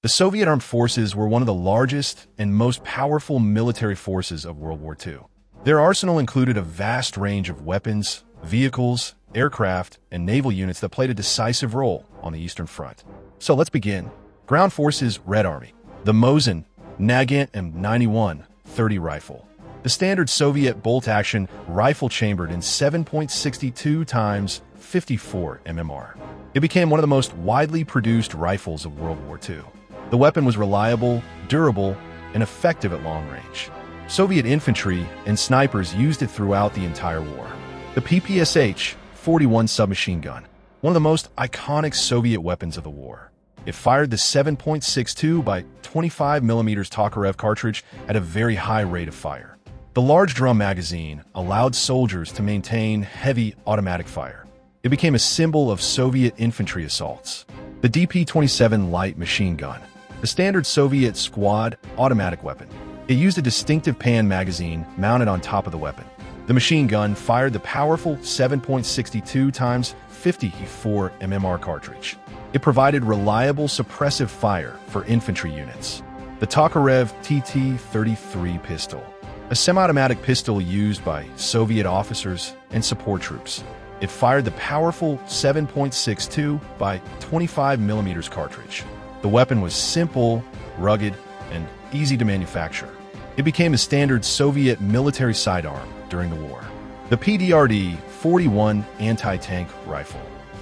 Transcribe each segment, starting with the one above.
The Soviet armed forces were one of the largest and most powerful military forces of World War II. Their arsenal included a vast range of weapons, vehicles, aircraft, and naval units that played a decisive role on the Eastern Front. So let's begin. Ground Forces Red Army. The Mosin, Nagant M91 30 rifle. The standard Soviet bolt-action rifle chambered in 7.62 times 54 mmR. It became one of the most widely produced rifles of World War II. The weapon was reliable, durable, and effective at long range. Soviet infantry and snipers used it throughout the entire war. The PPSH-41 submachine gun, one of the most iconic Soviet weapons of the war. It fired the 7.62 by 25 mm Tokarev cartridge at a very high rate of fire. The large drum magazine allowed soldiers to maintain heavy automatic fire. It became a symbol of Soviet infantry assaults. The DP-27 light machine gun, the standard Soviet squad automatic weapon. It used a distinctive pan magazine mounted on top of the weapon. The machine gun fired the powerful 7.62 times 54 mmR cartridge. It provided reliable suppressive fire for infantry units. The Tokarev TT-33 pistol, a semi-automatic pistol used by Soviet officers and support troops. It fired the powerful 7.62 by 25 mm cartridge. The weapon was simple, rugged, and easy to manufacture. It became a standard Soviet military sidearm during the war. The PDRD-41 anti-tank rifle,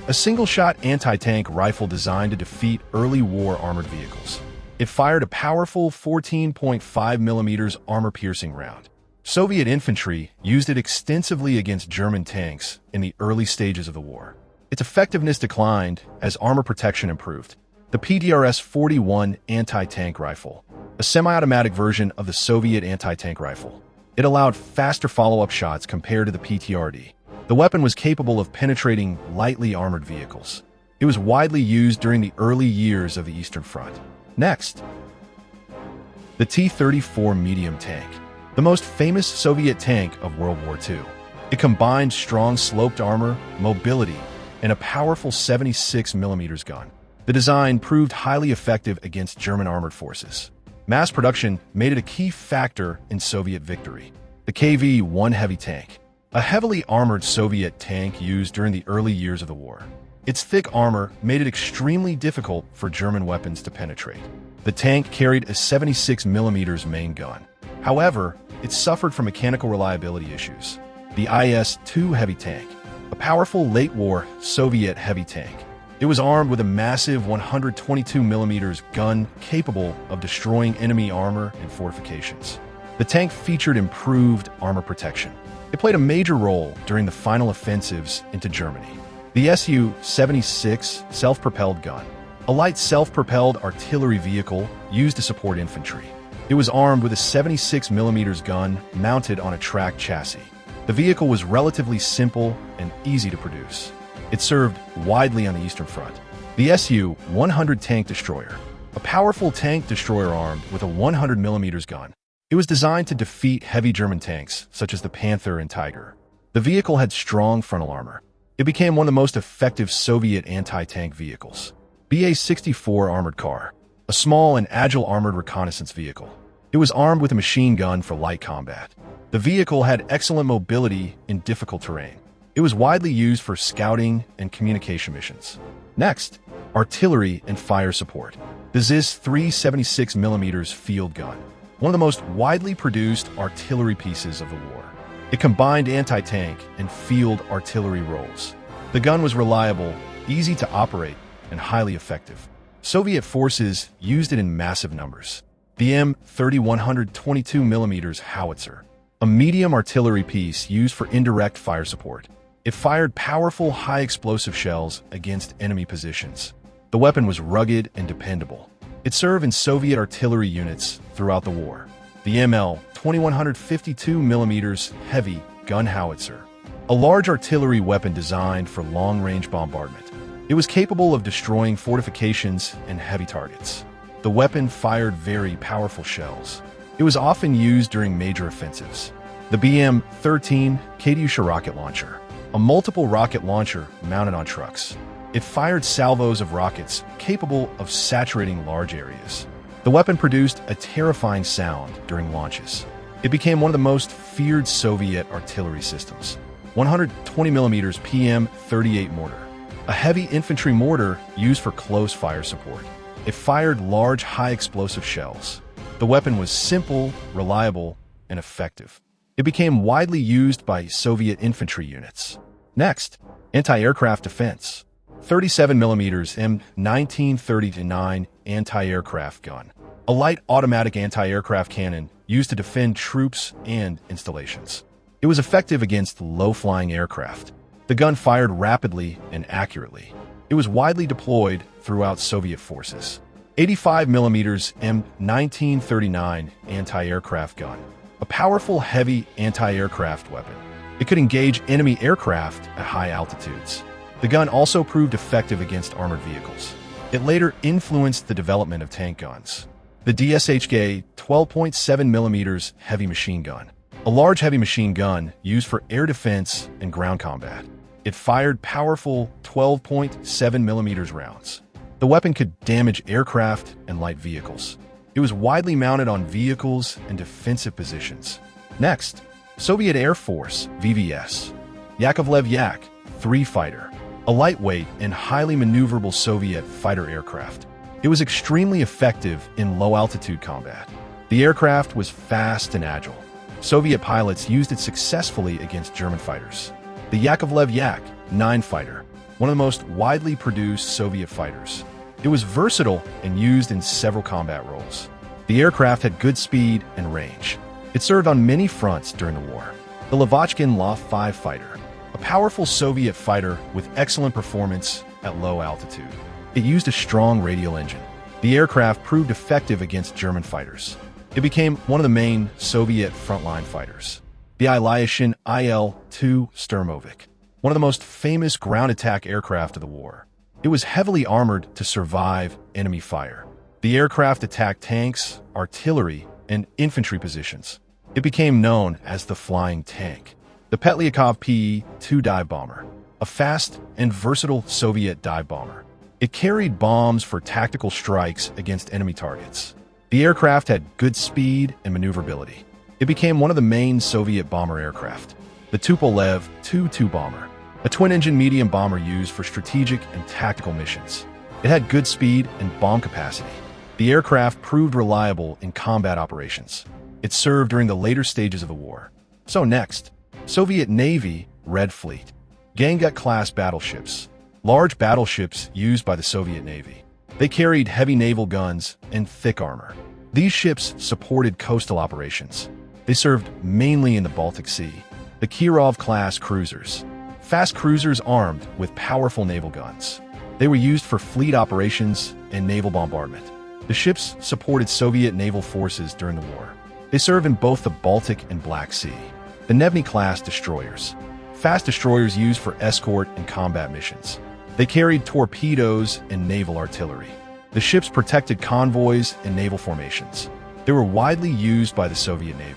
a single-shot anti-tank rifle designed to defeat early war armored vehicles. It fired a powerful 14.5 mm armor-piercing round. Soviet infantry used it extensively against German tanks in the early stages of the war. Its effectiveness declined as armor protection improved. The PDRS-41 anti-tank rifle, a semi-automatic version of the Soviet anti-tank rifle. It allowed faster follow-up shots compared to the PTRD. The weapon was capable of penetrating lightly armored vehicles. It was widely used during the early years of the Eastern Front. Next, the T-34 medium tank, the most famous Soviet tank of World War II. It combined strong sloped armor, mobility, and a powerful 76 mm gun. The design proved highly effective against German armored forces. Mass production made it a key factor in Soviet victory. The KV-1 heavy tank, a heavily armored Soviet tank used during the early years of the war. Its thick armor made it extremely difficult for German weapons to penetrate. The tank carried a 76 mm main gun. However, it suffered from mechanical reliability issues. The IS-2 heavy tank, a powerful late-war Soviet heavy tank. It was armed with a massive 122 mm gun capable of destroying enemy armor and fortifications. The tank featured improved armor protection. It played a major role during the final offensives into Germany. The Su-76 self-propelled gun, a light self-propelled artillery vehicle used to support infantry. It was armed with a 76 mm gun mounted on a tracked chassis. The vehicle was relatively simple and easy to produce. It served widely on the Eastern Front. The Su-100 tank destroyer, a powerful tank destroyer armed with a 100 mm gun. It was designed to defeat heavy German tanks, such as the Panther and Tiger. The vehicle had strong frontal armor. It became one of the most effective Soviet anti-tank vehicles. BA-64 armored car, a small and agile armored reconnaissance vehicle. It was armed with a machine gun for light combat. The vehicle had excellent mobility in difficult terrain. It was widely used for scouting and communication missions. Next, artillery and fire support. The ZIS-3 76 mm field gun, one of the most widely produced artillery pieces of the war. It combined anti-tank and field artillery roles. The gun was reliable, easy to operate, and highly effective. Soviet forces used it in massive numbers. The M30-122 mm howitzer, a medium artillery piece used for indirect fire support. It fired powerful, high-explosive shells against enemy positions. The weapon was rugged and dependable. It served in Soviet artillery units throughout the war. The ML-2152 mm heavy Gun-Howitzer, a large artillery weapon designed for long-range bombardment. It was capable of destroying fortifications and heavy targets. The weapon fired very powerful shells. It was often used during major offensives. The BM-13 Katyusha rocket launcher, a multiple rocket launcher mounted on trucks. It fired salvos of rockets capable of saturating large areas. The weapon produced a terrifying sound during launches. It became one of the most feared Soviet artillery systems. 120mm PM-38 mortar, a heavy infantry mortar used for close fire support. It fired large, high-explosive shells. The weapon was simple, reliable, and effective. It became widely used by Soviet infantry units. Next, anti-aircraft defense. 37mm M1939 anti-aircraft gun, a light automatic anti-aircraft cannon used to defend troops and installations. It was effective against low-flying aircraft. The gun fired rapidly and accurately. It was widely deployed throughout Soviet forces. 85mm M1939 anti-aircraft gun, a powerful heavy anti-aircraft weapon. It could engage enemy aircraft at high altitudes. The gun also proved effective against armored vehicles. It later influenced the development of tank guns. The DShK 12.7mm heavy machine gun, a large heavy machine gun used for air defense and ground combat. It fired powerful 12.7mm rounds. The weapon could damage aircraft and light vehicles. It was widely mounted on vehicles and defensive positions. Next, Soviet Air Force VVS. Yakovlev Yak-3 fighter, a lightweight and highly maneuverable Soviet fighter aircraft. It was extremely effective in low-altitude combat. The aircraft was fast and agile. Soviet pilots used it successfully against German fighters. The Yakovlev Yak-9 fighter, one of the most widely produced Soviet fighters. It was versatile and used in several combat roles. The aircraft had good speed and range. It served on many fronts during the war. The Lavochkin La-5 fighter, a powerful Soviet fighter with excellent performance at low altitude. It used a strong radial engine. The aircraft proved effective against German fighters. It became one of the main Soviet frontline fighters. The Ilyushin IL-2 Sturmovik, one of the most famous ground attack aircraft of the war. It was heavily armored to survive enemy fire. The aircraft attacked tanks, artillery, and infantry positions. It became known as the Flying Tank. The Petlyakov Pe-2 dive bomber, a fast and versatile Soviet dive bomber. It carried bombs for tactical strikes against enemy targets. The aircraft had good speed and maneuverability. It became one of the main Soviet bomber aircraft. The Tupolev Tu-2 bomber, a twin-engine medium bomber used for strategic and tactical missions. It had good speed and bomb capacity. The aircraft proved reliable in combat operations. It served during the later stages of the war. So next, Soviet Navy Red Fleet. Gangut-class battleships, large battleships used by the Soviet Navy. They carried heavy naval guns and thick armor. These ships supported coastal operations. They served mainly in the Baltic Sea. The Kirov-class cruisers, fast cruisers armed with powerful naval guns. They were used for fleet operations and naval bombardment. The ships supported Soviet naval forces during the war. They served in both the Baltic and Black Sea. The Gnevny-class destroyers, fast destroyers used for escort and combat missions. They carried torpedoes and naval artillery. The ships protected convoys and naval formations. They were widely used by the Soviet Navy.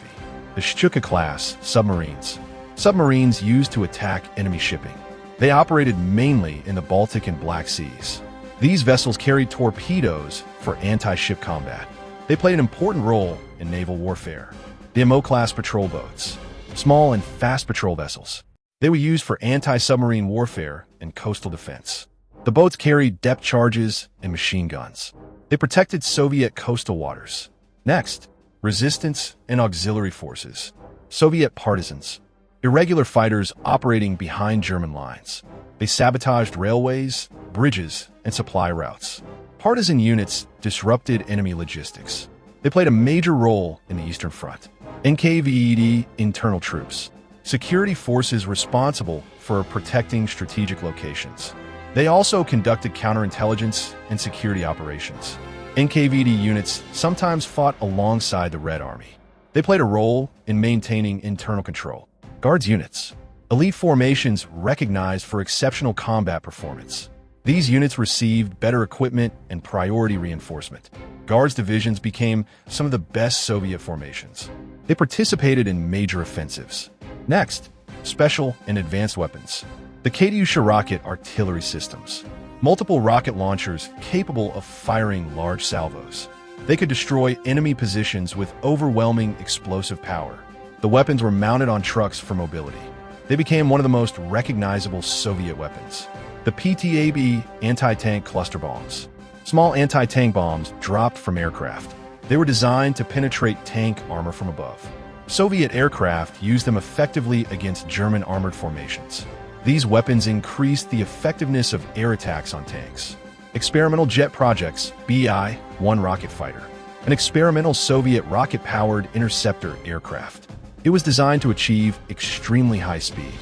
The Shchuka-class submarines, submarines used to attack enemy shipping. They operated mainly in the Baltic and Black Seas. These vessels carried torpedoes for anti-ship combat. They played an important role in naval warfare. The Gnevny-class patrol boats, small and fast patrol vessels. They were used for anti-submarine warfare and coastal defense. The boats carried depth charges and machine guns. They protected Soviet coastal waters. Next, resistance and auxiliary forces. Soviet partisans, irregular fighters operating behind German lines. They sabotaged railways, bridges, and supply routes. Partisan units disrupted enemy logistics. They played a major role in the Eastern Front. NKVD internal troops, security forces responsible for protecting strategic locations. They also conducted counterintelligence and security operations. NKVD units sometimes fought alongside the Red Army. They played a role in maintaining internal control. Guards units, elite formations recognized for exceptional combat performance. These units received better equipment and priority reinforcement. Guards divisions became some of the best Soviet formations. They participated in major offensives. Next, special and advanced weapons. The Katyusha rocket artillery systems. multiple rocket launchers capable of firing large salvos. They could destroy enemy positions with overwhelming explosive power. The weapons were mounted on trucks for mobility. They became one of the most recognizable Soviet weapons. The PTAB anti-tank cluster bombs. Small anti-tank bombs dropped from aircraft. They were designed to penetrate tank armor from above. Soviet aircraft used them effectively against German armored formations. These weapons increased the effectiveness of air attacks on tanks. Experimental jet projects, BI-1 rocket fighter, an experimental Soviet rocket-powered interceptor aircraft. It was designed to achieve extremely high speed.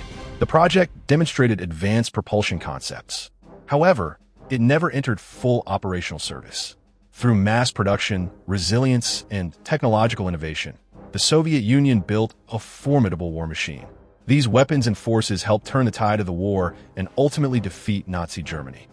The project demonstrated advanced propulsion concepts. However, it never entered full operational service. Through mass production, resilience, and technological innovation, the Soviet Union built a formidable war machine. These weapons and forces helped turn the tide of the war and ultimately defeat Nazi Germany.